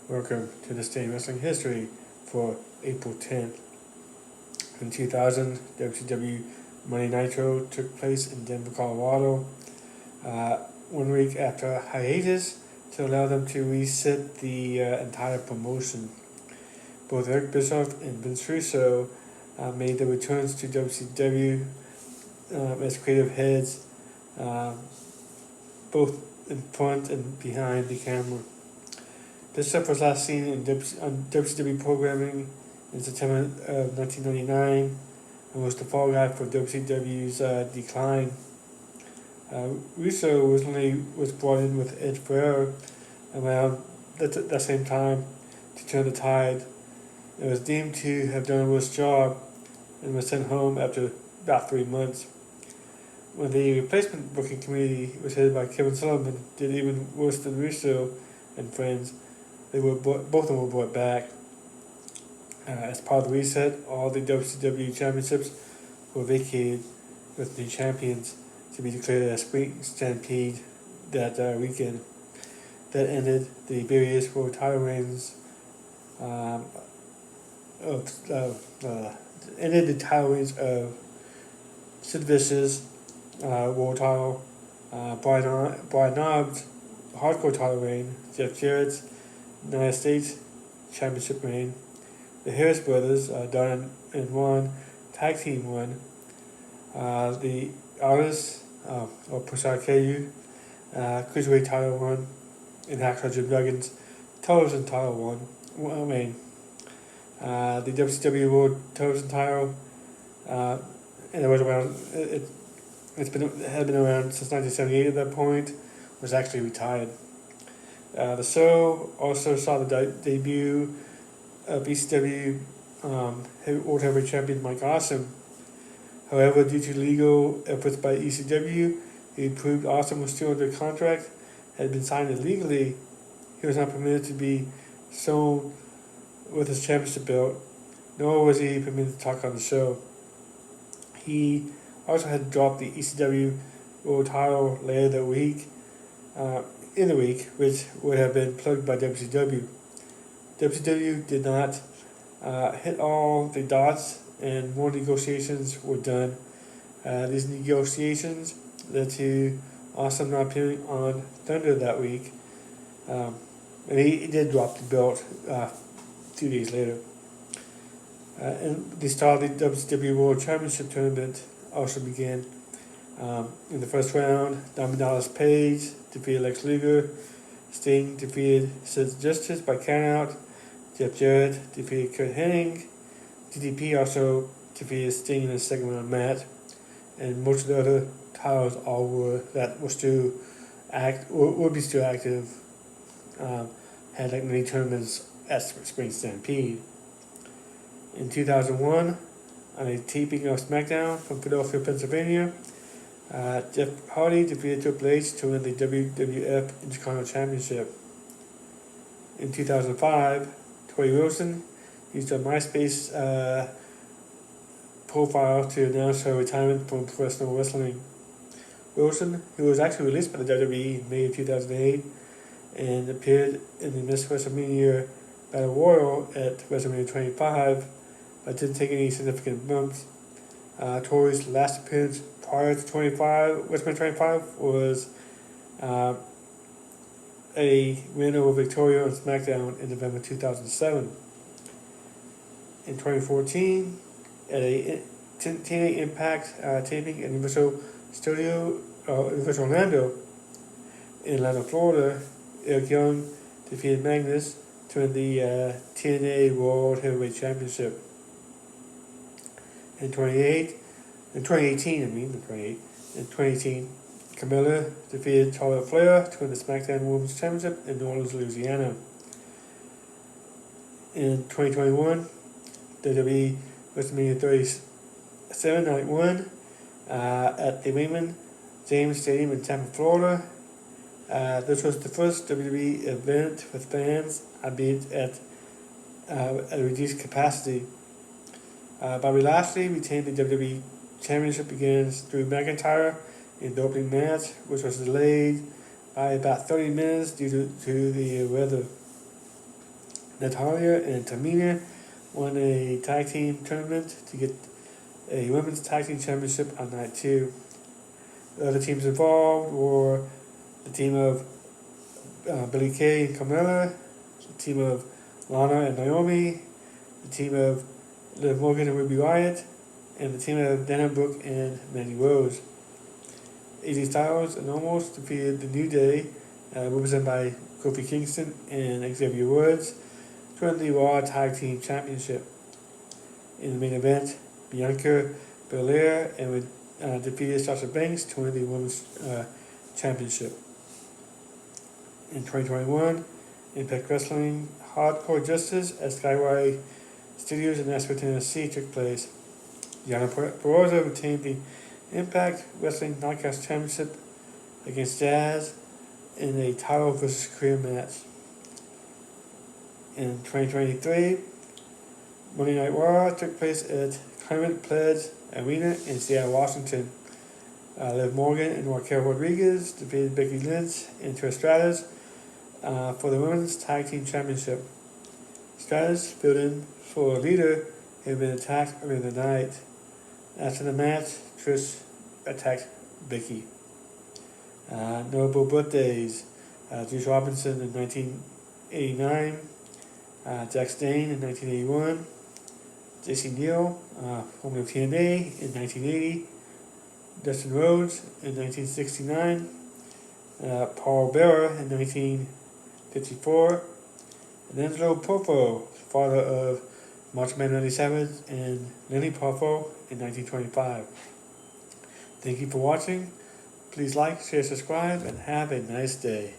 Welcome to this day in wrestling history for April 10th. In 2000, WCW Monday Nitro took place in Denver, Colorado, 1 week after a hiatus to allow them to reset the entire promotion. Both Eric Bischoff and Vince Russo made their returns to WCW as creative heads, both in front and behind the camera. Bischoff was last seen on WCW programming in September of 1999 and was the fall guy for WCW's decline. Russo was brought in with Ed Ferrer around that same time to turn the tide. It was deemed to have done a worse job and was sent home after about 3 months. When the replacement booking committee was headed by Kevin Sullivan did even worse than Russo and friends. Both of them were brought back. As part of the reset, all the WCW championships were vacated with new champions to be declared as Spring Stampede that weekend. That ended the various world title reigns ended the title reigns of Sid Vicious, world title, Brian Knobbs, hardcore title reign, Jeff Jarrett's United States Championship reign, the Harris Brothers, Don and Juan tag team won, the Artists, or Prasad KU, Cruiserweight title won, and Hacksaw Jim Duggan's television title won. The WCW World Television title, and it was around. It had been around since 1978 at that point. Was actually retired. The show also saw the debut of ECW World Heavyweight Champion Mike Awesome. However, due to legal efforts by ECW, he proved Awesome was still under contract, had been signed illegally. He was not permitted to be shown with his championship belt, nor was he permitted to talk on the show. He also had dropped the ECW World title later that week. In the week, which would have been plugged by WCW. WCW did not hit all the dots, and more negotiations were done. These negotiations led to Awesome not appearing on Thunder that week, and he did drop the belt 2 days later. And the start of the WCW World Championship Tournament also began. In the first round, Diamond Dallas Page defeated Lex Luger. Sting defeated Sid Justice by countout. Jeff Jarrett defeated Kurt Hennig. DDP also defeated Sting in a second round match. And most of the other titles were still would be still active. Had like many tournaments at Spring Stampede. In 2001, on a taping of SmackDown from Philadelphia, Pennsylvania, Jeff Hardy defeated Triple H to win the WWF Intercontinental Championship. In 2005, Tori Wilson used a MySpace profile to announce her retirement from professional wrestling. Wilson, who was actually released by the WWE in May of 2008 and appeared in the Miss WrestleMania Battle Royal at WrestleMania 25, but didn't take any significant bumps. Tori's last appearance prior to WrestleMania 25 was a win over Victoria on SmackDown in November 2007. In 2014, at a TNA Impact taping at Universal Orlando in Atlanta, Florida, Eric Young defeated Magnus to win the TNA World Heavyweight Championship. In 2018, Camilla defeated Charlotte Flair to win the SmackDown Women's Championship in New Orleans, Louisiana. In 2021, WWE WrestleMania 37 Night 1 at the Raymond James Stadium in Tampa, Florida. This was the first WWE event with fans, albeit at a reduced capacity. Bobby Lashley retained the WWE Championship against Drew McIntyre in the opening match, which was delayed by about 30 minutes due to the weather. Natalia and Tamina won a tag team tournament to get a women's tag team championship on night 2. The other teams involved were the team of Billie Kay and Carmella, the team of Lana and Naomi, the team of Liv Morgan and Ruby Riott, and the team of Dana Brooke and Mandy Rose. AJ Styles and Omos defeated the New Day, represented by Kofi Kingston and Xavier Woods, to win the Raw Tag Team Championship. In the main event, Bianca Belair and defeated Sasha Banks to win the Women's Championship. In 2021, Impact Wrestling Hardcore Justice at Skyway Studios in Nashville, Tennessee took place. Deonna Purrazzo retained the Impact Wrestling Knockouts Championship against Jazz in a title versus career match. In 2023, Monday Night Raw took place at Climate Pledge Arena in Seattle, Washington. Liv Morgan and Raquel Rodriguez defeated Becky Lynch and Trish Stratus for the Women's Tag Team Championship. Stratus filled in for a leader who had been attacked earlier in the night. After the match, Trish attacked Becky. Notable birthdays: Juice Robinson in 1989, Jack Stane in 1981, JC Neal, formerly of TNA, in 1980, Dustin Rhodes in 1969, Paul Bearer in 1954, and Angelo Poffo, father of Macho Man 97 and Lenny Poffo in 1925. Thank you for watching. Please like, share, subscribe, and have a nice day.